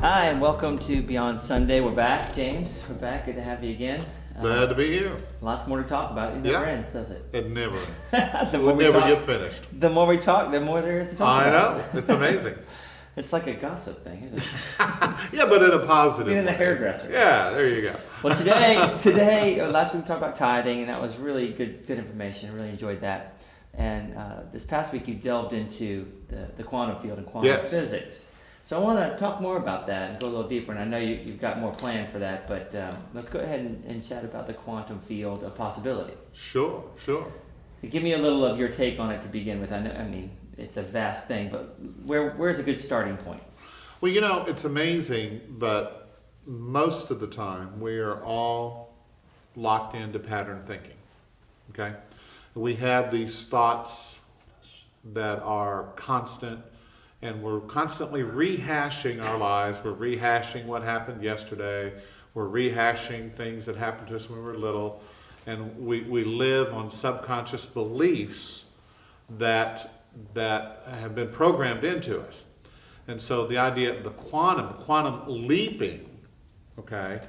Hi, and welcome to Beyond Sunday. We're back, James. We're back. Good to have you again. Glad to be here. Lots more to talk about. It never ends, does it? It never ends. The We'll more we never talk, get finished. the more we talk, the more there is to talk I about. know. It's amazing. It's like a gossip thing, isn't it? Yeah, but in a positive Being a way. hairdresser. Yeah, there you go. Well, last week we talked about tithing, and that was really good information. I really enjoyed that. And this past week you delved into the quantum field and quantum physics. So I want to talk more about that and go a little deeper. And I know you've got more planned for that, but let's go ahead and chat about the quantum field of possibility. Sure. So give me a little of your take on it to begin with. I mean, it's a vast thing, but where's a good starting point? Well, it's amazing, but most of the time we are all locked into pattern thinking. Okay? We have these thoughts that are constant, and we're constantly rehashing our lives. We're rehashing what happened yesterday. We're rehashing things that happened to us when we were little. And we live on subconscious beliefs that have been programmed into us. And so the idea of the quantum leaping, okay,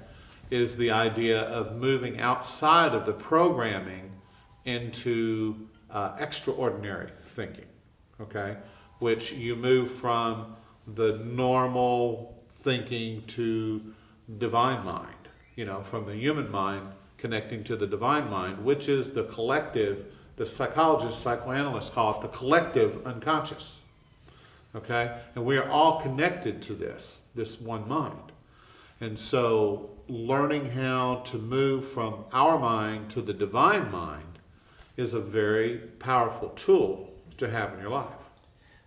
is the idea of moving outside of the programming into extraordinary thinking, okay? Which you move from the normal thinking to divine mind, from the human mind connecting to the divine mind, which is the collective, the psychologists, psychoanalysts call it the collective unconscious, okay? And we are all connected to this one mind. And so learning how to move from our mind to the divine mind is a very powerful tool to have in your life.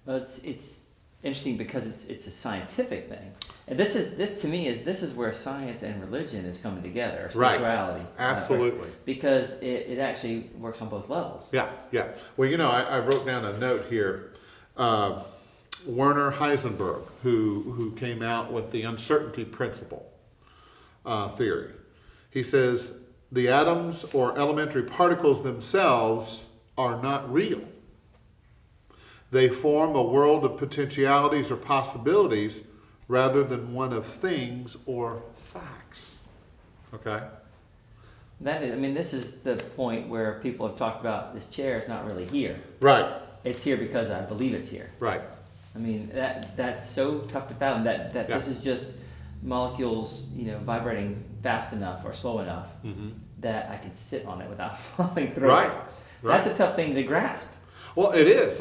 Well, it's interesting because it's a scientific thing, and this is where science and religion is coming together, spirituality. Right. Absolutely. Because it actually works on both levels. Yeah. Well, I wrote down a note here. Werner Heisenberg, who came out with the uncertainty principle theory, he says the atoms or elementary particles themselves are not real. They form a world of potentialities or possibilities rather than one of things or facts. Okay? This is the point where people have talked about this chair is not really here. Right. It's here because I believe it's here. Right. That's so tough to fathom that This is just molecules, vibrating fast enough or slow enough that I can sit on it without falling through. Right. That's a tough thing to grasp. Well, it is.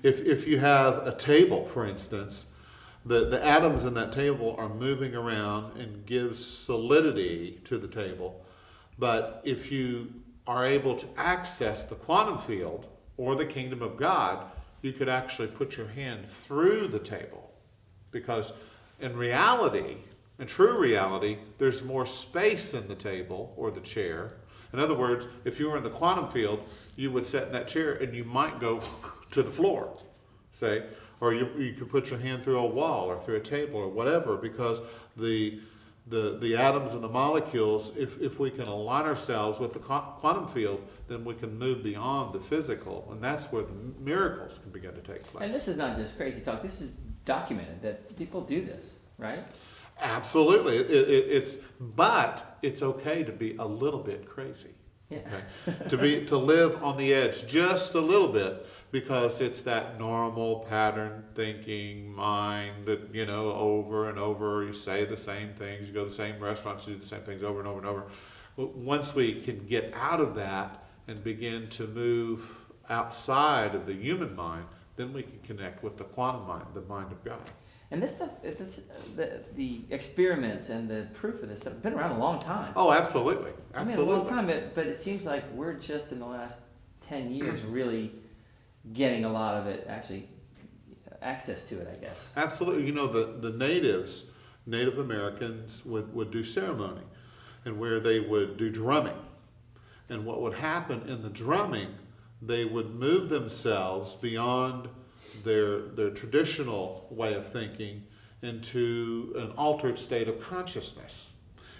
If you have a table, for instance, the atoms in that table are moving around and gives solidity to the table. But if you are able to access the quantum field or the kingdom of God, you could actually put your hand through the table. Because in reality, in true reality, there's more space in the table or the chair. In other words, if you were in the quantum field, you would sit in that chair and you might go to the floor, say, or you could put your hand through a wall or through a table or whatever, because the atoms and the molecules, if we can align ourselves with the quantum field, then we can move beyond the physical, and that's where the miracles can begin to take place. And this is not just crazy talk. This is documented that people do this, right? Absolutely. But it's okay to be a little bit crazy. Yeah. Okay? to live on the edge just a little bit, because it's that normal pattern thinking mind that, over and over, you say the same things, you go to the same restaurants, you do the same things over and over and over. Once we can get out of that and begin to move outside of the human mind, then we can connect with the quantum mind, the mind of God. And this stuff, the experiments and the proof of this stuff have been around a long time. Oh, absolutely. Absolutely. A long time, but it seems like we're just in the last 10 years really getting a lot of it, actually, access to it, I guess. Absolutely. The Native Americans would do ceremony, and where they would do drumming. And what would happen in the drumming, they would move themselves beyond their traditional way of thinking into an altered state of consciousness.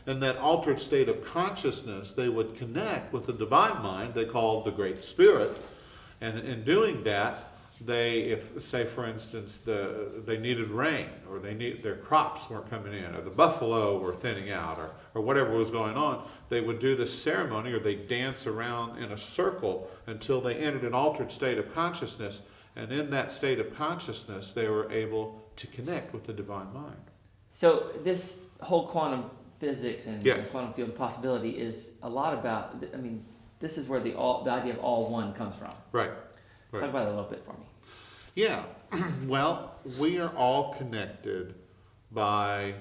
In that altered state of consciousness, they would connect with the divine mind they called the Great Spirit. And in doing that, if say for instance they needed rain, or their crops weren't coming in, or the buffalo were thinning out, or whatever was going on, they would do this ceremony, or they dance around in a circle until they entered an altered state of consciousness, and in that state of consciousness they were able to connect with the divine mind. So this whole quantum physics and Yes. quantum field possibility is a lot about, I mean, this is where the idea of all one comes from. Right. Talk about it a little bit for me. Yeah, well, we are all connected by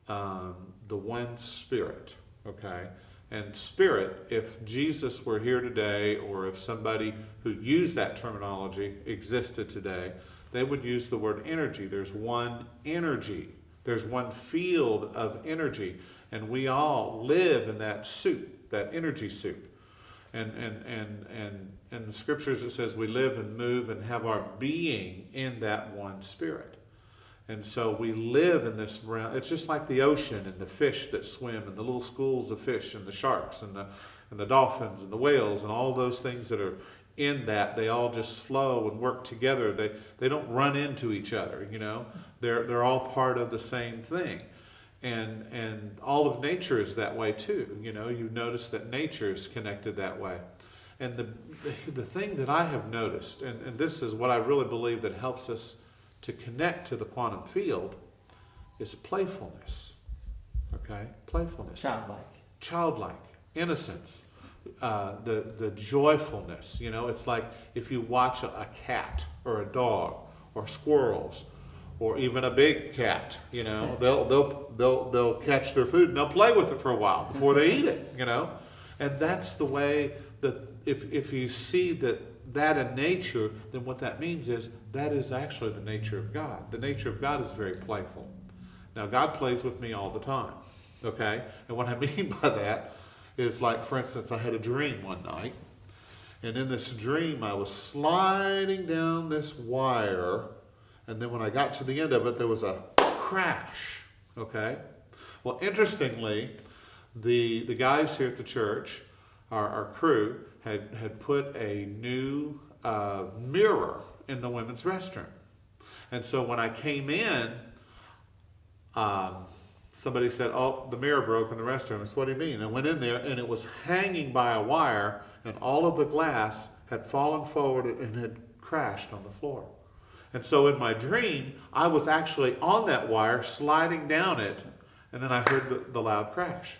the one Spirit, okay? And Spirit, if Jesus were here today, or if somebody who used that terminology existed today, they would use the word energy. There's one energy. There's one field of energy. And we all live in that soup, that energy soup. And in the scriptures it says we live and move and have our being in that one Spirit. And so we live in this realm. It's just like the ocean and the fish that swim, and the little schools of fish, and the sharks and the dolphins and the whales, and all those things that are in that. They all just flow and work together. They don't run into each other, you know. They're all part of the same thing. And all of nature is that way too. You know, you notice that nature is connected that way. And the thing that I have noticed, and this is what I really believe that helps us to connect to the quantum field, is playfulness. Okay? Playfulness. Childlike. Innocence. The joyfulness. You know, it's like if you watch a cat or a dog or squirrels, or even a big cat, you know, they'll catch their food and they'll play with it for a while before they eat it, you know. And that's the way that if you see that in nature, then what that means is that is actually the nature of God. The nature of God is very playful. Now, God plays with me all the time, okay? And what I mean by that is, like, for instance, I had a dream one night, and in this dream I was sliding down this wire. And then when I got to the end of it, there was a crash, okay? Well, interestingly, the guys here at the church, our crew, had put a new mirror in the women's restroom. And so when I came in, somebody said, oh, the mirror broke in the restroom. I said, what do you mean? I went in there, and it was hanging by a wire, and all of the glass had fallen forward and had crashed on the floor. And so in my dream, I was actually on that wire, sliding down it, and then I heard the loud crash.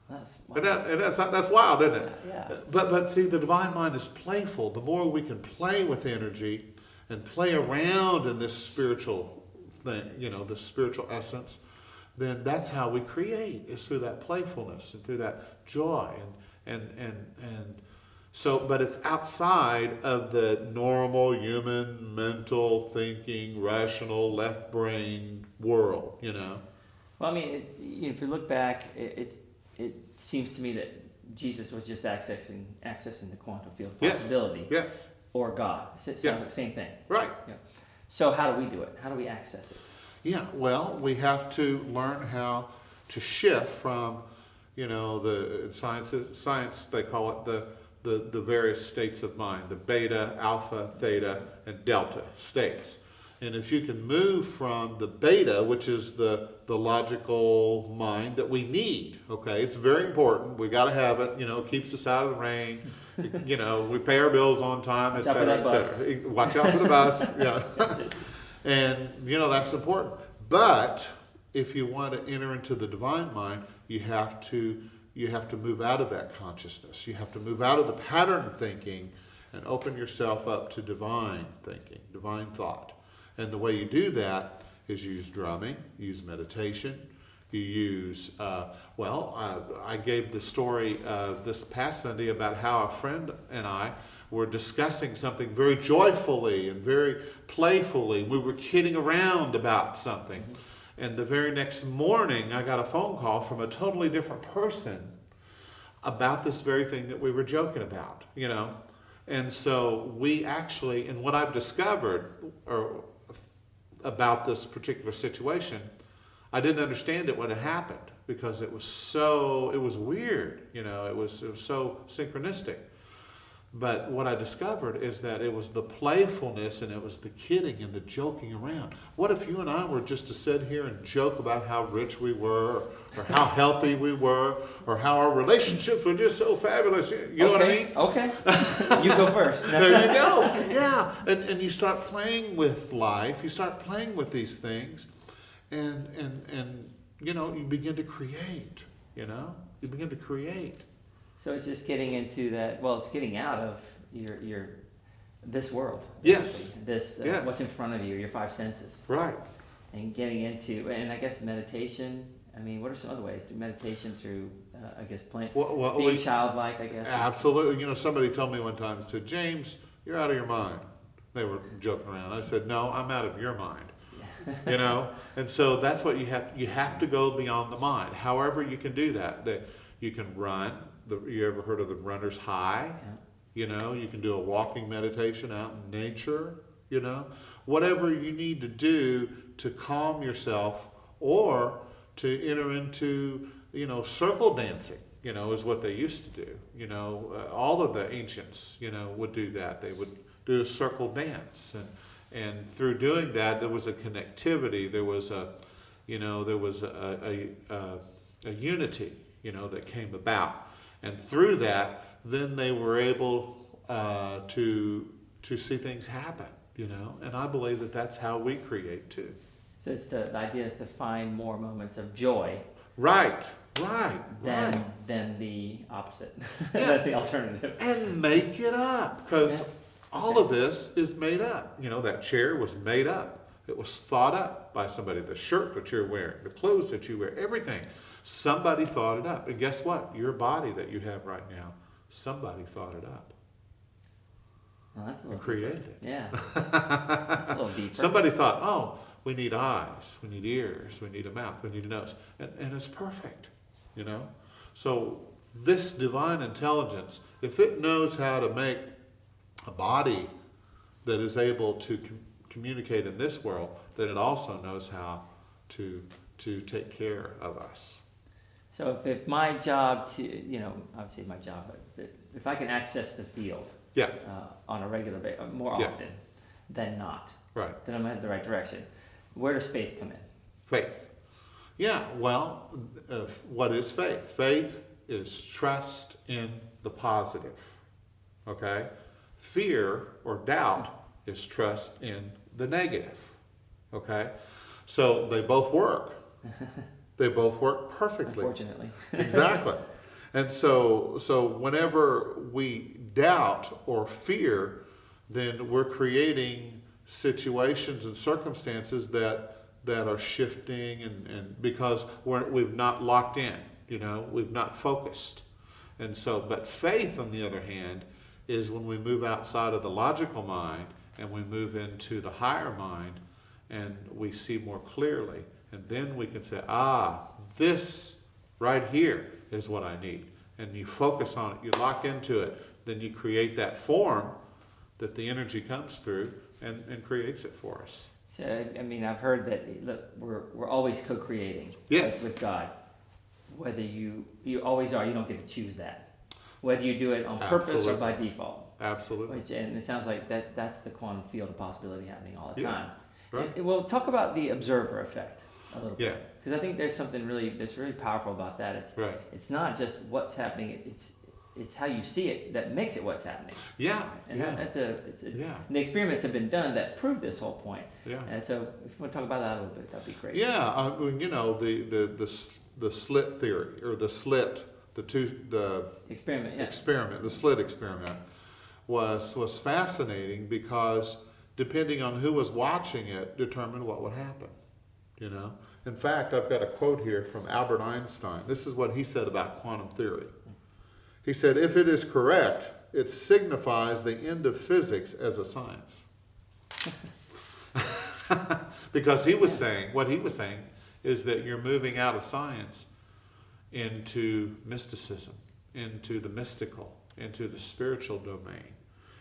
That's wild. That's wild, isn't it? Yeah. But see, the divine mind is playful. The more we can play with energy and play around in this spiritual thing, you know, this spiritual essence, then that's how we create, is through that playfulness and through that joy. So, but it's outside of the normal human mental thinking, rational, left brain world, you know. Well, I mean, if you look back, it seems to me that Jesus was just accessing the quantum field possibility. Yes. Or God. Same thing. Right. Yeah. So how do we do it? How do we access it? Yeah, well, we have to learn how to shift from, you know, the science they call it the various states of mind, the beta, alpha, theta, and delta states. And if you can move from the beta, which is the logical mind that we need, okay, it's very important. We got to have it, you know, it keeps us out of the rain. You know, we pay our bills on time, et cetera, et cetera. Watch out for the bus, yeah. And, you know, that's important. But if you want to enter into the divine mind, you have to move out of that consciousness. You have to move out of the pattern thinking and open yourself up to divine thinking, divine thought. And the way you do that is you use drumming, you use meditation, you use, I gave the story this past Sunday about how a friend and I were discussing something very joyfully and very playfully. We were kidding around about something. And the very next morning, I got a phone call from a totally different person about this very thing that we were joking about, you know. And so we actually, and what I've discovered about this particular situation, I didn't understand it when it happened because it was weird, you know, it was so synchronistic. But what I discovered is that it was the playfulness and it was the kidding and the joking around. What if you and I were just to sit here and joke about how rich we were, or how healthy we were, or how our relationships were just so fabulous? You know what I mean? Okay. You go first. There you go. Yeah. And you start playing with life. You start playing with these things. And you begin to create. You begin to create. So it's just getting into that. Well, it's getting out of your this world. Yes. This Yes. what's in front of you, your five senses, Right. and getting into, and I guess meditation. I mean, what are some other ways? Through meditation, through I guess playing, being childlike. I guess. Absolutely. Somebody told me one time, said, "James, you're out of your mind." They were joking around. I said, "No, I'm out of your mind." And so that's what you have to go beyond the mind. However you can do that. You can run. You ever heard of the runner's high? Yeah. You can do a walking meditation out in nature. Whatever you need to do to calm yourself, or to enter into circle dancing. Is what they used to do. All of the ancients would do that. They would do a circle dance, and through doing that, there was a connectivity. There was a unity, that came about, and through that, then they were able to see things happen, And I believe that that's how we create too. So it's the idea is to find more moments of joy. Right. Than the opposite. Yeah. Than the alternative. And make it up, because all of this is made up. That chair was made up. It was thought up by somebody. The shirt that you're wearing, the clothes that you wear, everything. Somebody thought it up. And guess what? Your body that you have right now, somebody thought it up. Well, that's a little created deeper. it. Yeah. That's a little deeper. Somebody thought, oh, we need eyes, we need ears, we need a mouth, we need a nose. And it's perfect, So this divine intelligence, if it knows how to make a body that is able to communicate in this world, then it also knows how to take care of us. So if my job obviously my job, but if I can access the field on a regular basis, more often than not, right, then I'm heading the right direction. Where does faith come in? Faith. Yeah, well, what is faith? Faith is trust in the positive, okay? Fear or doubt is trust in the negative, okay? So they both work. They both work perfectly. Unfortunately. Exactly. And so whenever we doubt or fear, then we're creating situations and circumstances that are shifting, and because we've not locked in, we've not focused. And so, but faith, on the other hand, is when we move outside of the logical mind and we move into the higher mind, and we see more clearly. And then we can say, this right here is what I need. And you focus on it, you lock into it, then you create that form that the energy comes through and creates it for us. So, I mean, I've heard that look, we're always co-creating with God. Whether you always are, you don't get to choose that. Whether you do it on purpose or by default. Absolutely. And it sounds like that's the quantum field of possibility happening all the time. Right. And we'll talk about the observer effect a little Yeah. bit, because I think there's something that's really powerful about that. It's not just what's happening; it's how you see it that makes it what's happening. Yeah. And yeah. And the experiments have been done that prove this whole point. Yeah. And so, if you want to talk about that a little bit, that'd be great. Yeah. The slit theory, or the slit, the experiment. Yeah. Experiment, the slit experiment, was fascinating, because depending on who was watching it, determined what would happen. In fact, I've got a quote here from Albert Einstein. This is what he said about quantum theory. He said, if it is correct, it signifies the end of physics as a science. Because what he was saying is that you're moving out of science into mysticism, into the mystical, into the spiritual domain.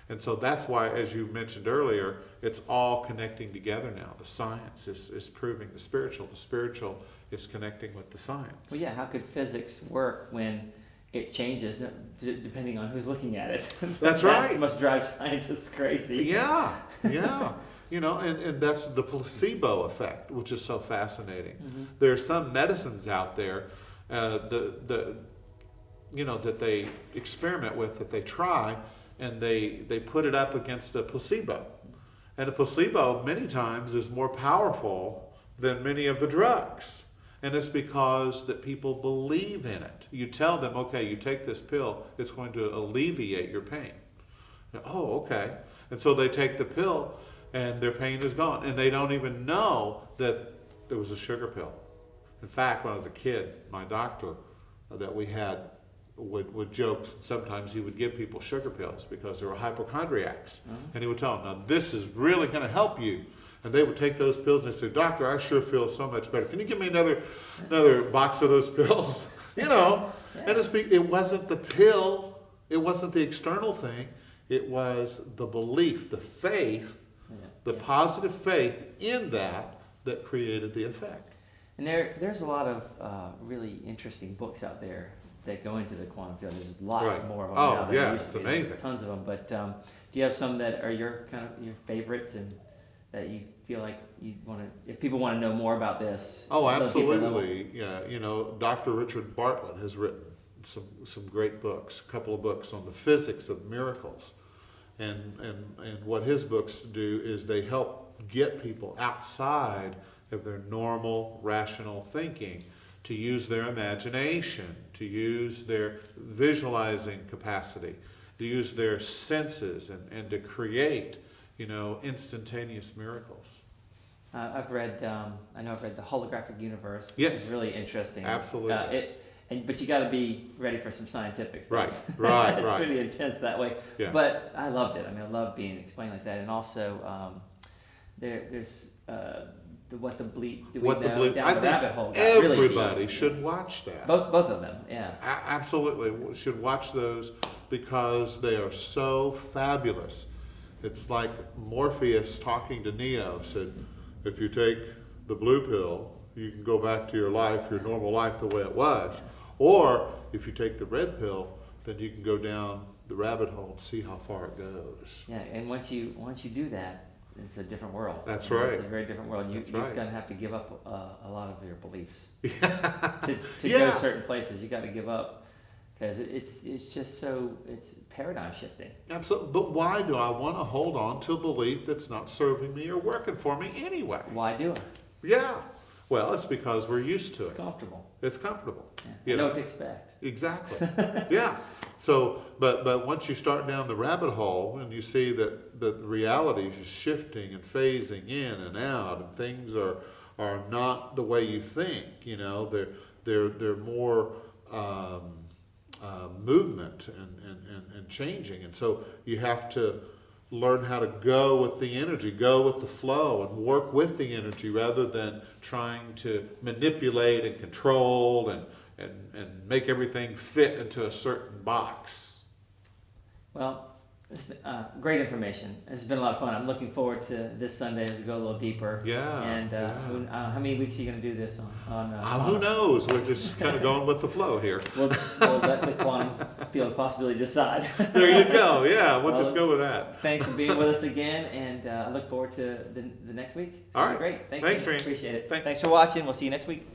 And so that's why, as you mentioned earlier, it's all connecting together now. The science is proving the spiritual is connecting with the science. Well, yeah, how could physics work when it changes depending on who's looking at it. That's That right. must drive scientists crazy. Yeah, yeah. And that's the placebo effect, which is so fascinating. Mm-hmm. There are some medicines out there that they experiment with, that they try, and they put it up against a placebo. And a placebo many times is more powerful than many of the drugs. And it's because that people believe in it. You tell them, okay, you take this pill, it's going to alleviate your pain. Oh, okay. And so they take the pill and their pain is gone. And they don't even know that there was a sugar pill. In fact, when I was a kid, my doctor that we had would joke, sometimes he would give people sugar pills because they were hypochondriacs. Mm-hmm. And he would tell them, now this is really going to help you. And they would take those pills and they say, doctor, I sure feel so much better. Can you give me another box of those pills? Yeah. And it wasn't the pill. It wasn't the external thing. It was the belief, the faith, the positive faith in that created the effect. And there's a lot of really interesting books out there that go into the quantum field. There's lots more of them now than there used to be. Amazing. There's tons of them. But do you have some that are your favorites and that you feel like you want to, if people want to know more about this? Oh, absolutely. Yeah. Dr. Richard Bartlett has written some great books, a couple of books on the physics of miracles. And what his books do is they help get people outside of their normal, rational thinking to use their imagination, to use their visualizing capacity, to use their senses and to create, instantaneous miracles. I've read The Holographic Universe. Yes. It's really interesting. Absolutely. But you got to be ready for some scientific stuff. Right. It's really intense that way. Yeah. But I loved it. I mean, I love being explained like that. And also, there's What the Bleep Do We Know Down the Rabbit Hole. Everybody should watch that. Both of them, yeah. Absolutely, should watch those because they are so fabulous. It's like Morpheus talking to Neo said, if you take the blue pill, you can go back to your normal life the way it was. Or if you take the red pill, then you can go down the rabbit hole and see how far it goes. Yeah, and once you do that, it's a different world. That's right. It's a very different world. You're going to have to give up a lot of your beliefs to Yeah. go certain places. You got to give up because it's just it's paradigm shifting. Absolutely. But why do I want to hold on to a belief that's not serving me or working for me anyway? Why do it? Yeah. Well, it's because we're used to it. It's comfortable. It's comfortable. Yeah. You know what to expect. Exactly. Yeah. So, but once you start down the rabbit hole and you see that the reality is just shifting and phasing in and out, and things are not the way you think. They're more movement and changing, and so you have to learn how to go with the energy, go with the flow, and work with the energy rather than trying to manipulate and control and make everything fit into a certain box. Well, it's been, great information. It's been a lot of fun. I'm looking forward to this Sunday as we go a little deeper. Yeah. And how many weeks are you going to do this on who knows? We're just kind of going with the flow here. We'll let the quantum field possibility decide. There you go. Yeah, we'll just go with that. Thanks for being with us again, and I look forward to the next week. All right. Great. Thanks, you. Randy. Appreciate it. Thanks. Thanks for watching. We'll see you next week.